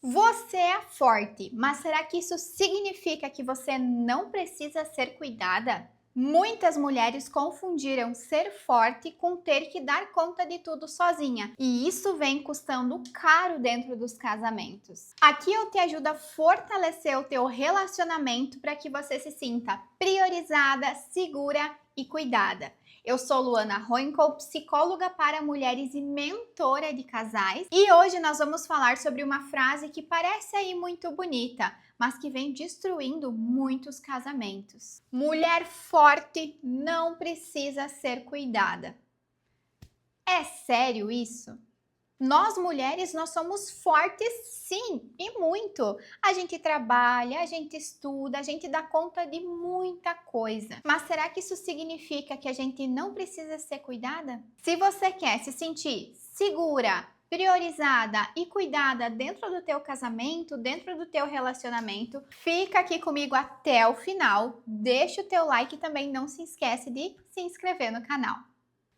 Você é forte, mas será que isso significa que você não precisa ser cuidada? Muitas mulheres confundiram ser forte com ter que dar conta de tudo sozinha, e isso vem custando caro dentro dos casamentos. Aqui eu te ajudo a fortalecer o teu relacionamento para que você se sinta priorizada, segura e cuidada. Eu sou Luana Roenkohl, psicóloga para mulheres e mentora de casais. E hoje nós vamos falar sobre uma frase que parece aí muito bonita, mas que vem destruindo muitos casamentos. Mulher forte não precisa ser cuidada. É sério isso? Nós mulheres, nós somos fortes sim, e muito. A gente trabalha, a gente estuda, a gente dá conta de muita coisa. Mas será que isso significa que a gente não precisa ser cuidada? Se você quer se sentir segura, priorizada e cuidada dentro do teu casamento, dentro do teu relacionamento, fica aqui comigo até o final. Deixa o teu like e também não se esquece de se inscrever no canal.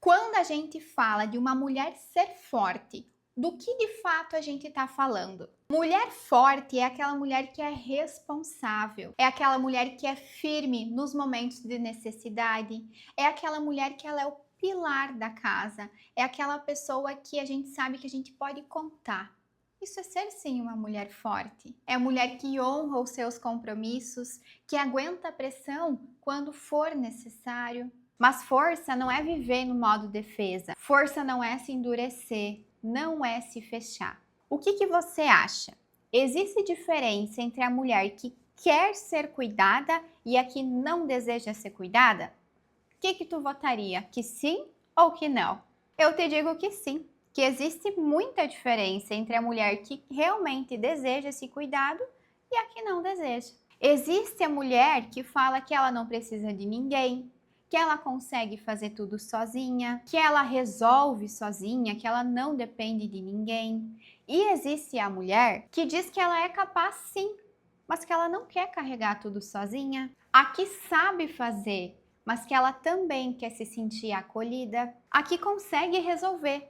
Quando a gente fala de uma mulher ser forte, do que de fato a gente está falando? Mulher forte é aquela mulher que é responsável, é aquela mulher que é firme nos momentos de necessidade, é aquela mulher que ela é o pilar da casa, é aquela pessoa que a gente sabe que a gente pode contar. Isso é ser sim uma mulher forte. É a mulher que honra os seus compromissos, que aguenta a pressão quando for necessário. Mas força não é viver no modo defesa. Força não é se endurecer, não é se fechar. O que você acha? Existe diferença entre a mulher que quer ser cuidada e a que não deseja ser cuidada? O que tu votaria? Que sim ou que não? Eu te digo que sim, que existe muita diferença entre a mulher que realmente deseja esse cuidado e a que não deseja. Existe a mulher que fala que ela não precisa de ninguém, que ela consegue fazer tudo sozinha, que ela resolve sozinha, que ela não depende de ninguém. E existe a mulher que diz que ela é capaz sim, mas que ela não quer carregar tudo sozinha. A que sabe fazer, mas que ela também quer se sentir acolhida. A que consegue resolver,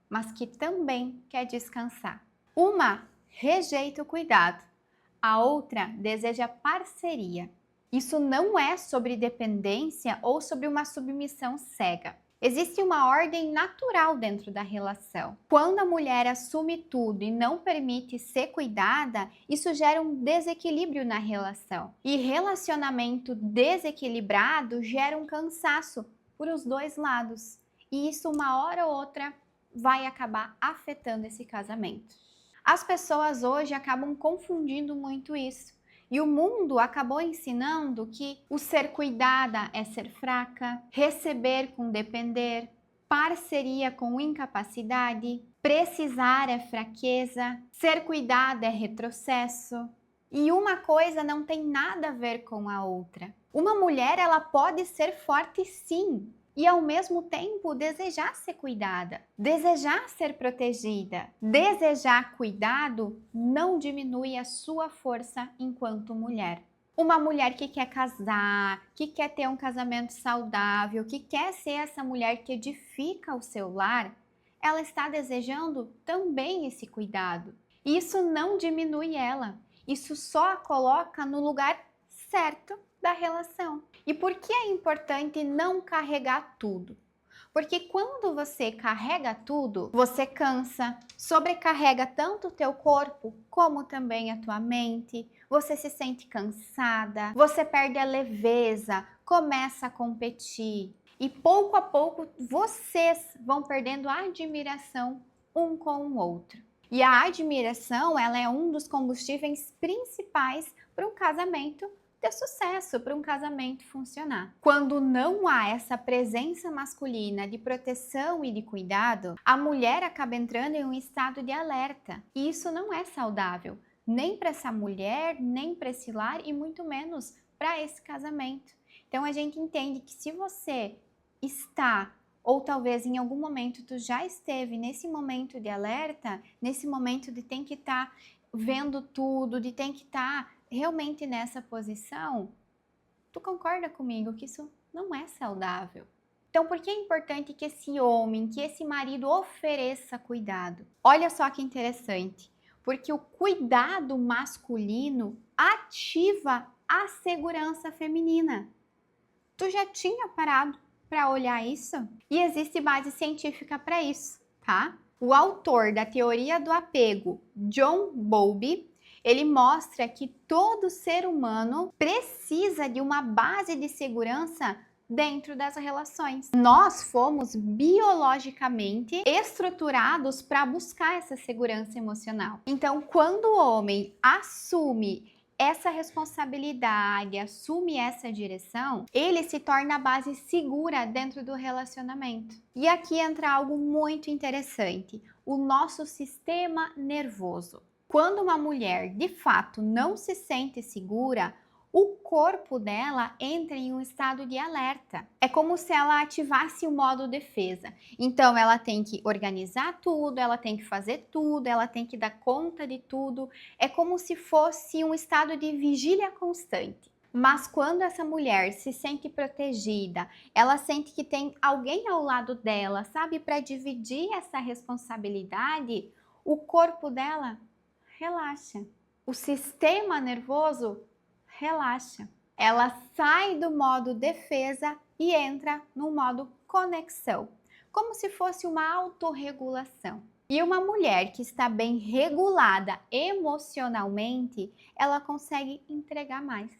mas que também quer descansar. Uma rejeita o cuidado, a outra deseja parceria. Isso não é sobre dependência ou sobre uma submissão cega. Existe uma ordem natural dentro da relação. Quando a mulher assume tudo e não permite ser cuidada, isso gera um desequilíbrio na relação. E relacionamento desequilibrado gera um cansaço por os dois lados. E isso, uma hora ou outra, vai acabar afetando esse casamento. As pessoas hoje acabam confundindo muito isso. E o mundo acabou ensinando que o ser cuidada é ser fraca, receber com depender, parceria com incapacidade, precisar é fraqueza, ser cuidada é retrocesso. E uma coisa não tem nada a ver com a outra. Uma mulher, ela pode ser forte sim, e ao mesmo tempo desejar ser cuidada, desejar ser protegida. Desejar cuidado não diminui a sua força enquanto mulher. Uma mulher que quer casar, que quer ter um casamento saudável, que quer ser essa mulher que edifica o seu lar, ela está desejando também esse cuidado. Isso não diminui ela, isso só a coloca no lugar certo da relação. E por que é importante não carregar tudo? Porque quando você carrega tudo, você cansa, sobrecarrega tanto o teu corpo como também a tua mente, você se sente cansada, você perde a leveza, começa a competir e pouco a pouco vocês vão perdendo a admiração um com o outro. E a admiração, ela é um dos combustíveis principais para um casamento ter sucesso, para um casamento funcionar. Quando não há essa presença masculina de proteção e de cuidado, a mulher acaba entrando em um estado de alerta. E isso não é saudável, nem para essa mulher, nem para esse lar e muito menos para esse casamento. Então a gente entende que se você está, ou talvez em algum momento tu já esteve nesse momento de alerta, nesse momento de tem que estar vendo tudo, de tem que estar realmente nessa posição, tu concorda comigo que isso não é saudável? Então, por que é importante que esse homem, que esse marido ofereça cuidado? Olha só que interessante, Porque o cuidado masculino ativa a segurança feminina. Tu já tinha parado para olhar isso? E existe base científica para isso, tá? O autor da teoria do apego, John Bowlby, ele mostra que todo ser humano precisa de uma base de segurança dentro das relações. Nós fomos biologicamente estruturados para buscar essa segurança emocional. Então, quando o homem assume essa responsabilidade, assume essa direção, ele se torna a base segura dentro do relacionamento. E aqui entra algo muito interessante: o nosso sistema nervoso. Quando uma mulher de fato não se sente segura, o corpo dela entra em um estado de alerta. É como se ela ativasse o modo defesa. Então, ela tem que organizar tudo, ela tem que fazer tudo, ela tem que dar conta de tudo. É como se fosse um estado de vigília constante. Mas quando essa mulher se sente protegida, ela sente que tem alguém ao lado dela, sabe, para dividir essa responsabilidade, o corpo dela relaxa. O sistema nervoso relaxa. Ela sai do modo defesa e entra no modo conexão, como se fosse uma autorregulação. E uma mulher que está bem regulada emocionalmente, ela consegue entregar mais,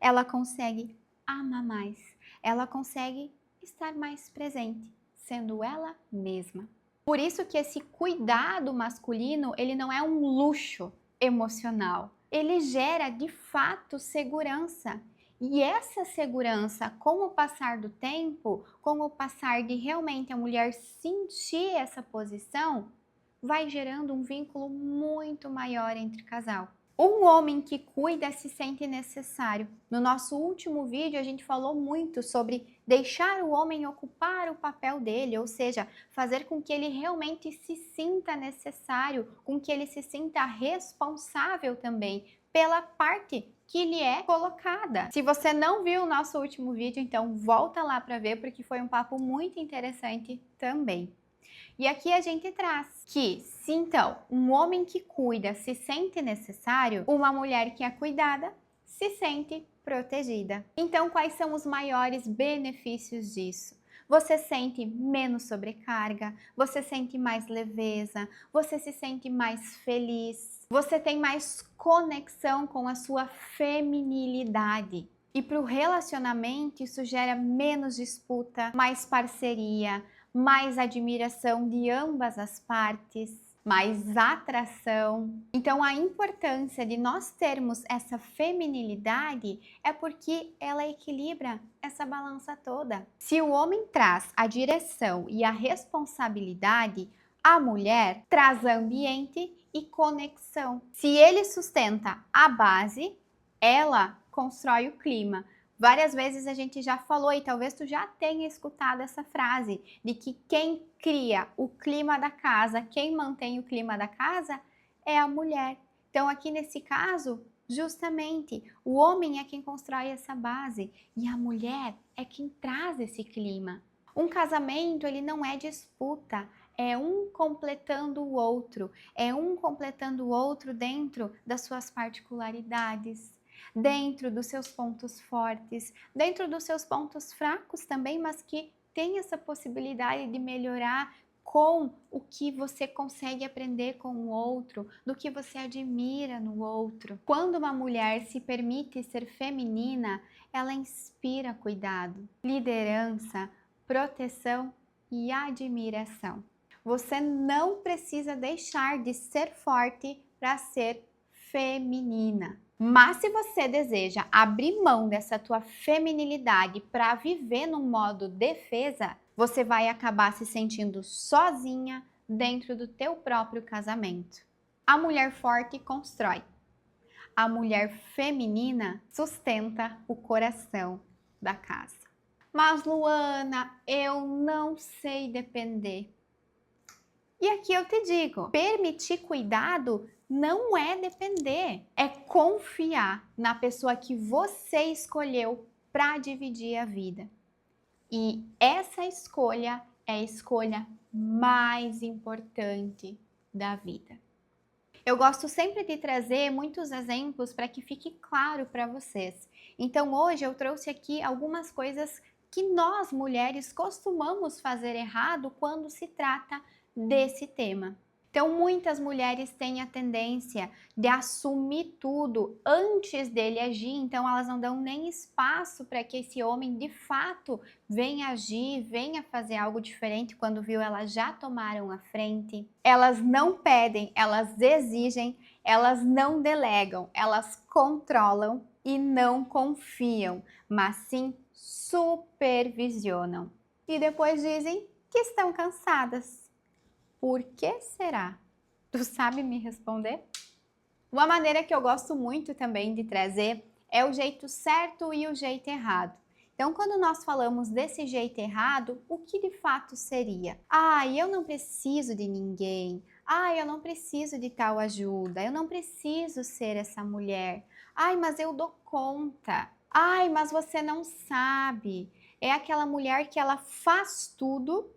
ela consegue amar mais, ela consegue estar mais presente, sendo ela mesma. Por isso que esse cuidado masculino, ele não é um luxo emocional. Ele gera de fato segurança. E essa segurança, com o passar do tempo, com o passar de realmente a mulher sentir essa posição, vai gerando um vínculo muito maior entre o casal. Um homem que cuida se sente necessário. No nosso último vídeo, a gente falou muito sobre deixar o homem ocupar o papel dele, ou seja, fazer com que ele realmente se sinta necessário, com que ele se sinta responsável também pela parte que lhe é colocada. Se você não viu o nosso último vídeo, então volta lá para ver, porque foi um papo muito interessante também. E aqui a gente traz que, se então um homem que cuida se sente necessário, uma mulher que é cuidada se sente protegida. Então, quais são os maiores benefícios disso? Você sente menos sobrecarga, você sente mais leveza, você se sente mais feliz, você tem mais conexão com a sua feminilidade. E para o relacionamento, isso gera menos disputa, mais parceria, mais admiração de ambas as partes, mais atração. Então, a importância de nós termos essa feminilidade é porque ela equilibra essa balança toda. Se o homem traz a direção e a responsabilidade, a mulher traz ambiente e conexão. Se ele sustenta a base, ela constrói o clima. Várias vezes a gente já falou, e talvez tu já tenha escutado essa frase, de que quem cria o clima da casa, quem mantém o clima da casa é a mulher. Então aqui nesse caso, justamente, o homem é quem constrói essa base e a mulher é quem traz esse clima. Um casamento, ele não é disputa, é um completando o outro, é um completando o outro dentro das suas particularidades, dentro dos seus pontos fortes, dentro dos seus pontos fracos também, mas que tem essa possibilidade de melhorar com o que você consegue aprender com o outro, do que você admira no outro. Quando uma mulher se permite ser feminina, ela inspira cuidado, liderança, proteção e admiração. Você não precisa deixar de ser forte para ser feminina. Mas se você deseja abrir mão dessa tua feminilidade para viver num modo defesa, você vai acabar se sentindo sozinha dentro do teu próprio casamento. A mulher forte constrói. A mulher feminina sustenta o coração da casa. Mas Luana, eu não sei depender. E aqui eu te digo, permitir cuidado não é depender, é confiar na pessoa que você escolheu para dividir a vida. E essa escolha é a escolha mais importante da vida. Eu gosto sempre de trazer muitos exemplos para que fique claro para vocês. Então hoje eu trouxe aqui algumas coisas que nós mulheres costumamos fazer errado quando se trata desse tema. Então, muitas mulheres têm a tendência de assumir tudo antes dele agir, então elas não dão nem espaço para que esse homem de fato venha agir, venha fazer algo diferente. Quando viu, elas já tomaram a frente. Elas não pedem, elas exigem, elas não delegam, elas controlam e não confiam, mas sim supervisionam. E depois dizem que estão cansadas. Por que será? Tu sabe me responder? Uma maneira que eu gosto muito também de trazer é o jeito certo e o jeito errado. Então, quando nós falamos desse jeito errado, o que de fato seria? Eu não preciso de ninguém. Eu não preciso de tal ajuda. Eu não preciso ser essa mulher. Mas eu dou conta. Mas você não sabe. É aquela mulher que ela faz tudo.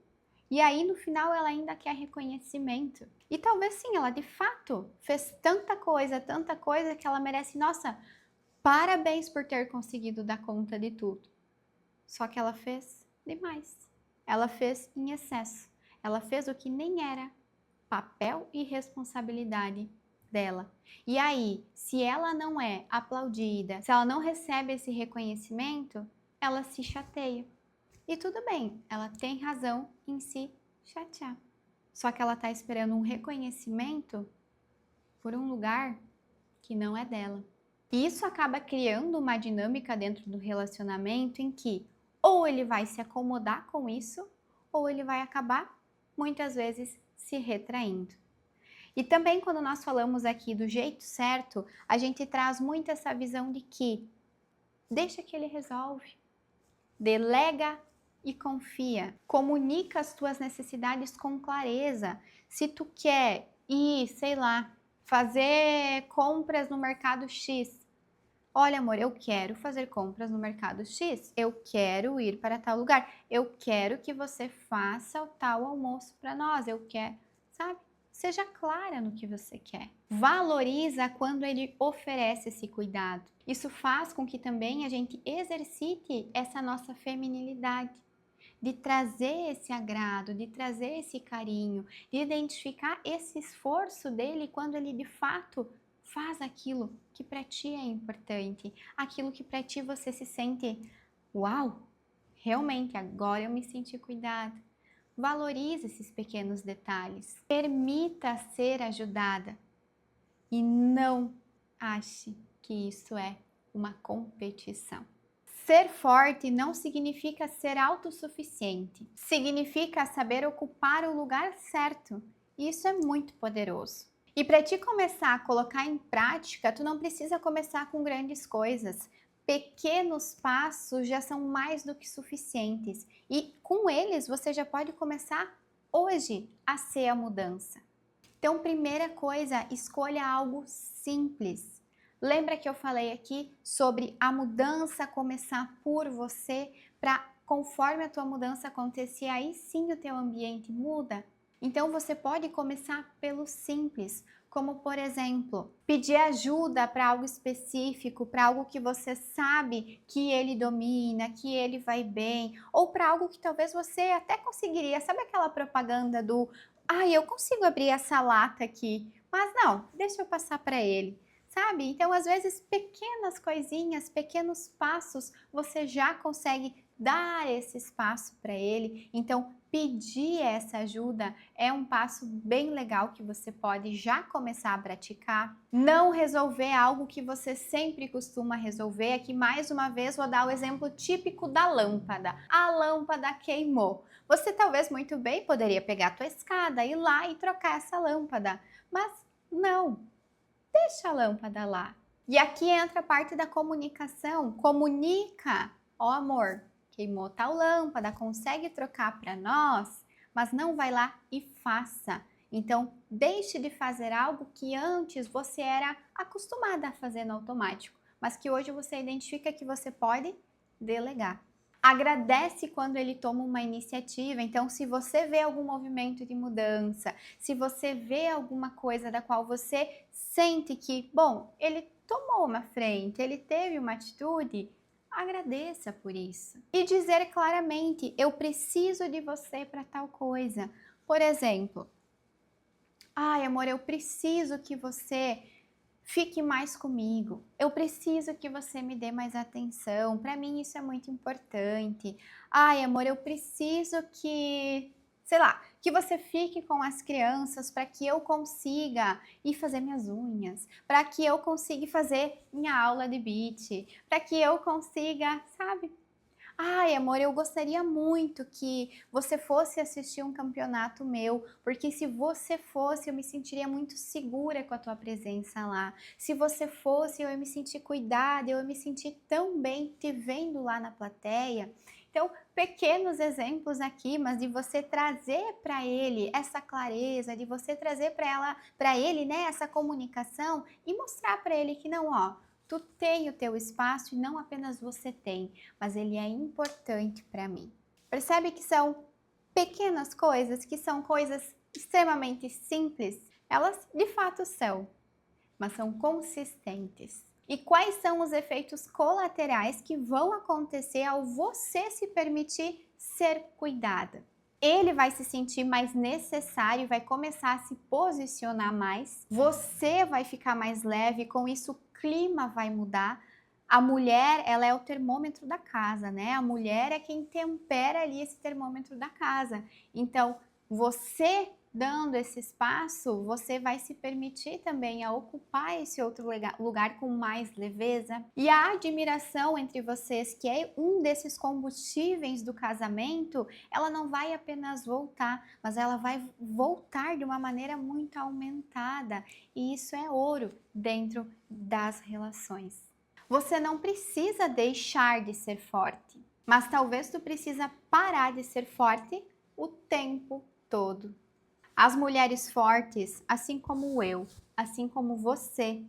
E aí, no final, ela ainda quer reconhecimento. E talvez sim, ela de fato fez tanta coisa que ela merece, nossa, parabéns por ter conseguido dar conta de tudo. Só que ela fez demais. Ela fez em excesso. Ela fez o que nem era papel e responsabilidade dela. E aí, se ela não é aplaudida, se ela não recebe esse reconhecimento, ela se chateia. E tudo bem, ela tem razão em se chatear. Só que ela está esperando um reconhecimento por um lugar que não é dela. E isso acaba criando uma dinâmica dentro do relacionamento em que ou ele vai se acomodar com isso, ou ele vai acabar, muitas vezes, se retraindo. E também quando nós falamos aqui do jeito certo, a gente traz muito essa visão de que deixa que ele resolve, delega e confia. Comunica as tuas necessidades com clareza. Se tu quer ir, sei lá, fazer compras no mercado X. Olha, amor, eu quero fazer compras no mercado X. Eu quero ir para tal lugar. Eu quero que você faça o tal almoço para nós. Eu quero, sabe? Seja clara no que você quer. Valoriza quando ele oferece esse cuidado. Isso faz com que também a gente exercite essa nossa feminilidade, de trazer esse agrado, de trazer esse carinho, de identificar esse esforço dele quando ele de fato faz aquilo que para ti é importante, aquilo que para ti você se sente, uau, realmente agora eu me senti cuidada. Valorize esses pequenos detalhes, permita ser ajudada e não ache que isso é uma competição. Ser forte não significa ser autossuficiente, significa saber ocupar o lugar certo. E isso é muito poderoso. E para ti começar a colocar em prática, tu não precisa começar com grandes coisas. Pequenos passos já são mais do que suficientes. E com eles você já pode começar hoje a ser a mudança. Então, primeira coisa, escolha algo simples. Lembra que eu falei aqui sobre a mudança começar por você, para conforme a tua mudança acontecer, aí sim o teu ambiente muda? Então você pode começar pelo simples, como por exemplo, pedir ajuda para algo específico, para algo que você sabe que ele domina, que ele vai bem, ou para algo que talvez você até conseguiria. Sabe aquela propaganda do eu consigo abrir essa lata aqui, mas não, deixa eu passar para ele. Sabe? Então, às vezes, pequenas coisinhas, pequenos passos, você já consegue dar esse espaço para ele. Então, pedir essa ajuda é um passo bem legal que você pode já começar a praticar. Não resolver algo que você sempre costuma resolver. Aqui, mais uma vez, vou dar o exemplo típico da lâmpada. A lâmpada queimou. Você talvez muito bem poderia pegar a tua escada, ir lá e trocar essa lâmpada, mas não. Deixa a lâmpada lá. E aqui entra a parte da comunicação. Comunica. Amor, queimou tal lâmpada, consegue trocar para nós? Mas não vai lá e faça. Então, deixe de fazer algo que antes você era acostumada a fazer no automático, mas que hoje você identifica que você pode delegar. Agradece quando ele toma uma iniciativa. Então, se você vê algum movimento de mudança, se você vê alguma coisa da qual você sente que, bom, ele tomou uma frente, ele teve uma atitude, agradeça por isso. E dizer claramente, eu preciso de você para tal coisa. Por exemplo, ai, amor, eu preciso que você fique mais comigo. Eu preciso que você me dê mais atenção. Para mim isso é muito importante. Ai, amor, eu preciso que, sei lá, que você fique com as crianças para que eu consiga ir fazer minhas unhas, para que eu consiga fazer minha aula de beat, para que eu consiga, sabe? Ai, amor, eu gostaria muito que você fosse assistir um campeonato meu, porque se você fosse, eu me sentiria muito segura com a tua presença lá. Se você fosse, eu ia me sentir cuidada, eu ia me sentir tão bem te vendo lá na plateia. Então, pequenos exemplos aqui, mas de você trazer para ele essa clareza, de você trazer para ele, né, essa comunicação e mostrar para ele que não, ó, tu tem o teu espaço e não apenas você tem, mas ele é importante para mim. Percebe que são pequenas coisas, que são coisas extremamente simples? Elas de fato são, mas são consistentes. E quais são os efeitos colaterais que vão acontecer ao você se permitir ser cuidada? Ele vai se sentir mais necessário, vai começar a se posicionar mais, você vai ficar mais leve, com isso o clima vai mudar. A mulher, ela é o termômetro da casa, né? A mulher é quem tempera ali esse termômetro da casa. Então, você dando esse espaço, você vai se permitir também a ocupar esse outro lugar com mais leveza. E a admiração entre vocês, que é um desses combustíveis do casamento, ela não vai apenas voltar, mas ela vai voltar de uma maneira muito aumentada. E isso é ouro dentro das relações. Você não precisa deixar de ser forte, mas talvez tu precisa parar de ser forte o tempo todo. As mulheres fortes, assim como eu, assim como você,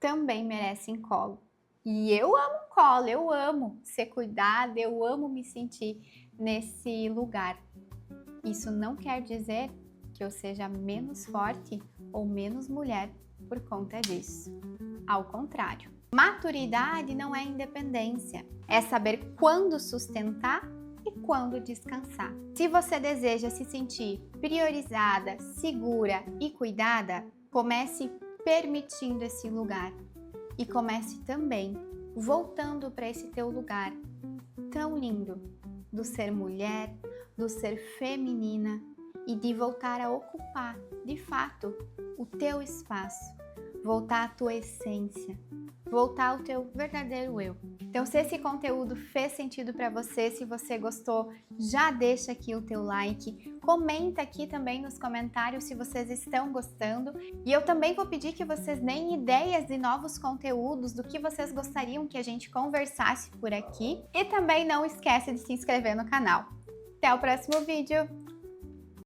também merecem colo. E eu amo colo, eu amo ser cuidada, eu amo me sentir nesse lugar. Isso não quer dizer que eu seja menos forte ou menos mulher por conta disso. Ao contrário, maturidade não é independência, é saber quando sustentar e quando descansar. Se você deseja se sentir priorizada, segura e cuidada, comece permitindo esse lugar e comece também voltando para esse teu lugar tão lindo do ser mulher, do ser feminina e de voltar a ocupar, de fato, o teu espaço, voltar à tua essência, voltar ao teu verdadeiro eu. Então, se esse conteúdo fez sentido para você, se você gostou, já deixa aqui o teu like, comenta aqui também nos comentários se vocês estão gostando. E eu também vou pedir que vocês deem ideias de novos conteúdos, do que vocês gostariam que a gente conversasse por aqui. E também não esquece de se inscrever no canal. Até o próximo vídeo!